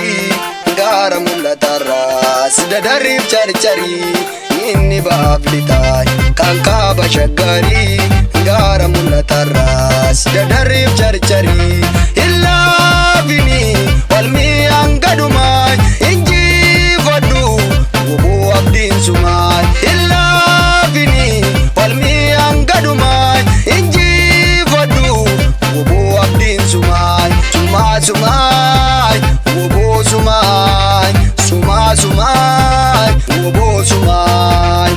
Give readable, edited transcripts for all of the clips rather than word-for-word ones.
shaggarii gaara mul'atarraa sida dariif carcarii inni baaf lixaay kan kaaba shaggarii gaara mul'atarraa sida dariif carcarii illaafini walmii hangadumaay injifadhu woboo abdiin sumaay illaafini walmii hangadumaay injifadhu woboo abdiin sumaay sumaa sumaay woboo sumaay sumaa sumaay woboo sumaay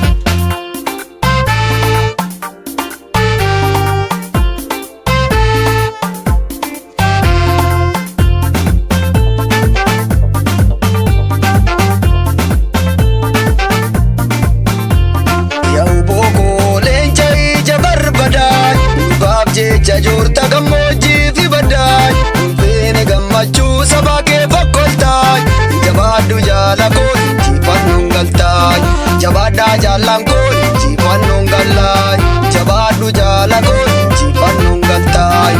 Jajurta gammoojjii fi baddaay ulfeene gammachuu sabaa kee fokkoltaay jabaadhu jaala koo injifannoon galtaay jabaadhaa jaallan koo injifannoon gallaay jabaadhu jaala koo injifannoon galtaay.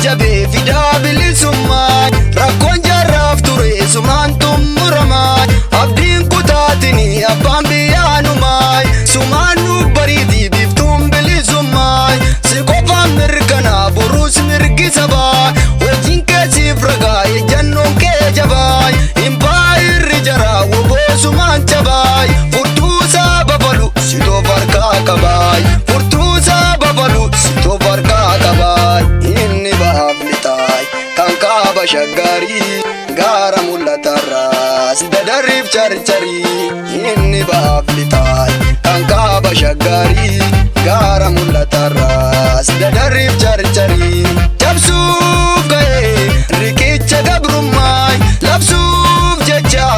Jabee fidaa bilisummaa rakkoon jarraaf ture sumaan xumuramaay abdiin kutaatinii abbaan biyyaanumaay sumaan nuuf bariitii biftuun bilisummaay si qofaan mirkanaa buruus mirgi sabaay hojiin keessiif ragaa ejjannoon kee jabaay impaayirri jaraa woboo sumaan jabaay furtuusaa babalu sitoo farkaa qabaay furtuusaa babalu sitoo farkaa qabaay inni baaf lixaay kan kaaba shaggarii gaara mul'atarraa sida dariif carcarii inni baaf lixaay kan kaaba shaggarii gaara mul'atarraa sida dariif carcarii cabsuuf ga'ee riqicha gabrummaay labsuuf jecha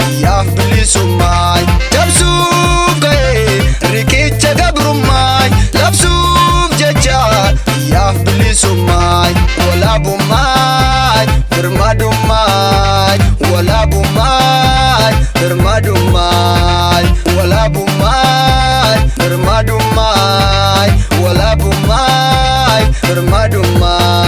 biyyaaf bilisummaay cabsuuf ga'ee riqicha gabrummaay labsuuf jecha biyyaaf bilisummaay walaabummaay birmadummaay walaabummaay birmadummaay walaabummaay birmadummaay walaabummaay birmadummaay.